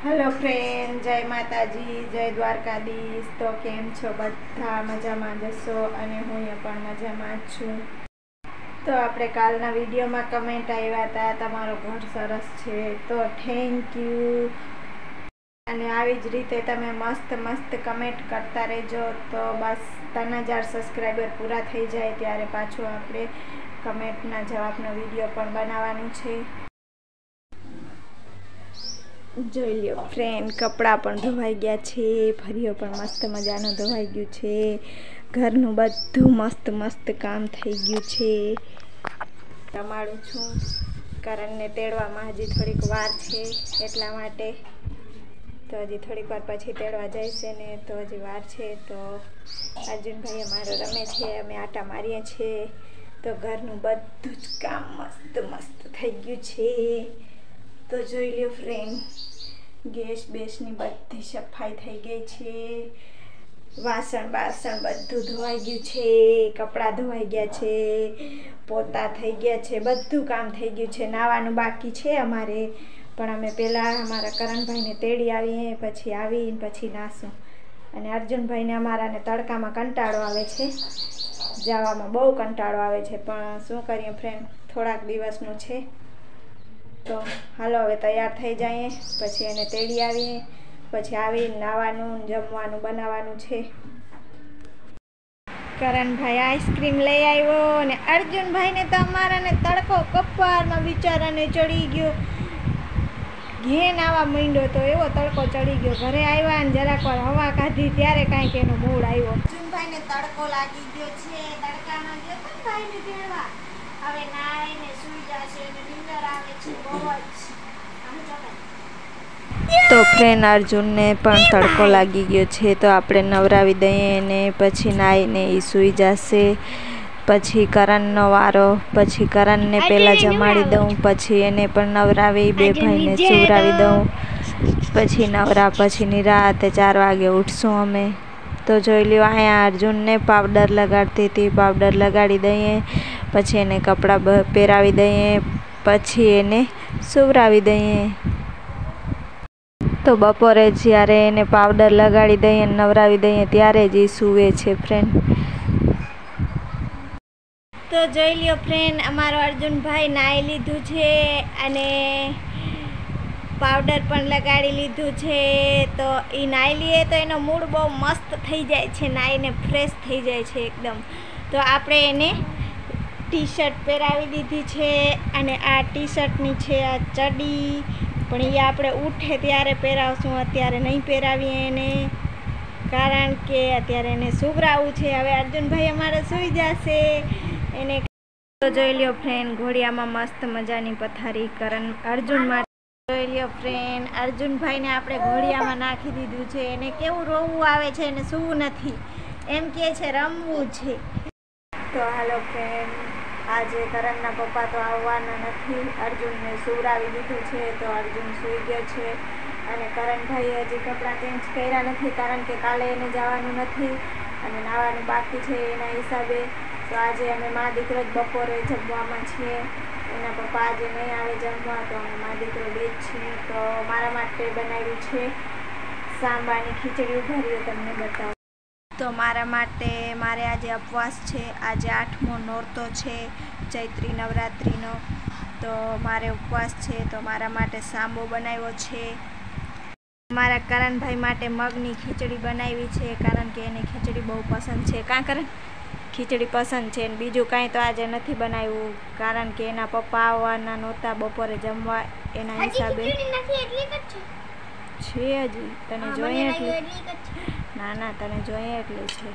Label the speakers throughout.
Speaker 1: Hello friend, जय माताजी, जय द्वारकाधीश। तो केम छो बधा मजामां जशो अने हुं पण मजामां छुं। तो आपणे कालना विडियोमां कमेंट आव्या हता तमारो घर सरस छे, तो थैंक यू। अने आवी ज रीते तमे मस्त मस्त कमेंट करता रहेजो। तो बस 3000 सब्सक्राइबर पूरा थई जाए त्यारे पाछो आपणे कमेंटना जवाबनो विडियो पण बनाववानो छे। જોઈ લ્યો ફ્રેન્ડ, કપડાં પણ ધોવાઈ ગયા છે, ફરીઓ પણ મસ્ત મજાનો ધોવાઈ ગયું છે, ઘરનું બધું મસ્ત મસ્ત કામ થઈ ગયું છે। રમાડું છું, કરણને તેડવામાં હજી થોડીક વાર છે એટલા માટે। તો હજી થોડીક વાર પછી તેડવા જઈશે ને, તો હજી વાર છે। તો અર્જુનભાઈ અમારો રમે છે, અમે આટા મારીએ છીએ। તો ઘરનું બધું જ કામ મસ્ત મસ્ત થઈ ગયું છે। તો જોઈ લ્યો ફ્રેન્ડ, ગેસ બેસની બધી સફાઈ થઈ ગઈ છે, વાસણ બાસણ બધું ધોવાઈ ગયું છે, કપડાં ધોવાઈ ગયા છે, પોતા થઈ ગયા છે, બધું કામ થઈ ગયું છે। નાવાનું બાકી છે અમારે, પણ અમે પહેલાં અમારા કરણભાઈને તેડી આવીએ, પછી આવીને પછી નાશું। અને અર્જુનભાઈને અમારાને તડકામાં કંટાળો આવે છે, જવામાં બહુ કંટાળો આવે છે, પણ શું કરીએ ફ્રેન્ડ, થોડાક દિવસનું છે। તો હાલો હવે તૈયાર થઈ જઈએ, પછી એને તેડી આવીએ, પછી આવીને નાવાનું જમવાનું બનાવવાનું છે। કરણભાઈ આઈસ્ક્રીમ લઈ આવ્યો અને અર્જુનભાઈને તો અમારાને તડકો કપાળમાં બિચારાને ચડી ગયો, ઘેન આવવા માંડ્યો, તો એવો તડકો ચડી ગયો। ઘરે આવ્યા ને જરાક વાર હવા કાઢી ત્યારે કાંઈક એનો મૂડ આવ્યો। અર્જુનભાઈને તડકો લાગી ગયો છે, તડકામાં ગયો તો ભાઈને તેડવા, હવે નાઈને સૂઈ જશે અને નીંદર આવે છે બહુ જ। તો ફ્રેન્ડ, અર્જુનને પણ તડકો લાગી ગયો છે, તો આપણે નવરાવી દઈએ અને પછી નાઈને એ સૂઈ જશે। પછી કરણનો વારો, પછી કરણને પહેલાં જમાડી દઉં, પછી એને પણ નવરાવી, બે ભાઈને સુવરાવી દઉં, પછી નવરા, પછી નિરાતે 4 વાગે ઉઠશું અમે। તો જોઈ લ્યો, અહીંયા અર્જુનને પાવડર લગાડતી હતી, પાવડર લગાડી દઈએ, પછી એને કપડાં પહેરાવી દઈએ, પછી એને સુવરાવી દઈએ। તો બપોરે જ્યારે એને પાવડર લગાડી દઈએ, નવરાવી દઈએ, ત્યારે જ એ સૂવે છે ફ્રેન્ડ। તો જોઈ લ્યો ફ્રેન્ડ, અમારો અર્જુનભાઈ નાહી લીધું છે અને પાવડર પણ લગાડી લીધું છે। તો એ નાહી લઈએ તો એનો મૂડ બહુ મસ્ત થઈ જાય છે, નાહીને ફ્રેશ થઈ જાય છે એકદમ। તો આપણે એને ટી શર્ટ પહેરાવી દીધી છે, અને આ ટી શર્ટની છે આ ચડી, પણ એ આપણે ઉઠે ત્યારે પહેરાવશું, અત્યારે નહીં પહેરાવીએ એને, કારણ કે અત્યારે એને સુવરાવવું છે। હવે અર્જુનભાઈ અમારે સૂઈ જશે એને। તો જોઈ લ્યો ફ્રેન્ડ, ઘોડિયામાં મસ્ત મજાની પથારી અર્જુન માટે। જોઈ લ્યો ફ્રેન્ડ, અર્જુનભાઈને આપણે ઘોડિયામાં નાખી દીધું છે, એને કેવું રોવું આવે છે, એને સૂવું નથી, એમ કહે છે રમવું છે। તો હાલો ફ્રેન્ડ, આજે કરણના પપ્પા તો આવવાના નથી, અર્જુનને સુવરાવી દીધું છે, તો અર્જુન સૂઈ ગયો છે। અને કરણભાઈએ હજી કપડાં ચેન્જ કર્યા નથી, કારણ કે કાલે એને જવાનું નથી અને નાવાનું બાકી છે એના હિસાબે। તો આજે અમે મા દીકરો જ બપોરે જમવામાં છીએ, એના પપ્પા આજે નહીં આવે જમવા, તો અમે મા દીકરો બે જ છીએ। તો મારા માટે બનાવ્યું છે સાંબાની ખીચડી, ઉભારીઓ તમને બતાવું। તો મારા માટે, મારે આજે ઉપવાસ છે, આજે 8મો નોરતો છે ચૈત્રી નવરાત્રિનો, તો મારે ઉપવાસ છે, તો મારા માટે સાંબો બનાવ્યો છે। મારા કરણભાઈ માટે મગની ખીચડી બનાવી છે, કારણ કે એને ખીચડી બહુ પસંદ છે। કાં કરણ, ખીચડી પસંદ છે, ને બીજું કાંઈ તો આજે નથી બનાવ્યું, કારણ કે એના પપ્પા આવવાના નહોતા બપોરે જમવા, એના હિસાબે છે હજી, તને જોઈએ એટલી, ના ના તને જોઈએ એટલી છે।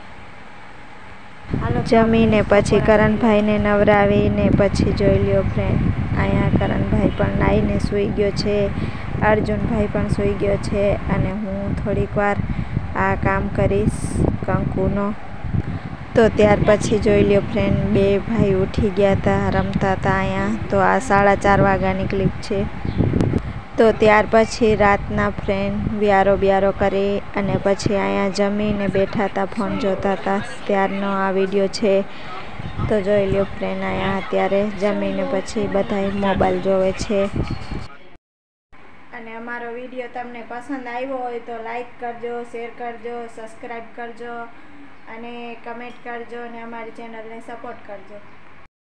Speaker 1: હાલો જમીને પછી કરણભાઈને નવરાવીને પછી જોઈ લ્યો ફ્રેન્ડ, અહીંયા કરણભાઈ પણ નાહીને સૂઈ ગયો છે, અર્જુનભાઈ પણ સૂઈ ગયો છે, અને હું થોડીક વાર આ કામ કરીશ કંકુનો। તો ત્યાર પછી જોઈ લ્યો ફ્રેન્ડ, બે ભાઈ ઉઠી ગયા હતા, રમતા હતા અહીંયા। તો આ 4:30 વાગ્યાની ક્લિપ છે। તો ત્યાર પછી રાતના ફ્રેન્ડ વ્યારો કરી અને પછી અહીંયા જમીને બેઠા હતા, ફોન જોતા હતા, ત્યારનો આ વિડીયો છે। તો જોઈ લ્યો ફ્રેન્ડ, અહીંયા અત્યારે જમીને પછી બધાય મોબાઈલ જોવે છે। અને અમારો વિડીયો તમને પસંદ આવ્યો હોય તો લાઈક કરજો, શેર કરજો, સબસ્ક્રાઈબ કરજો અને કમેન્ટ કરજો અને અમારી ચેનલને સપોર્ટ કરજો.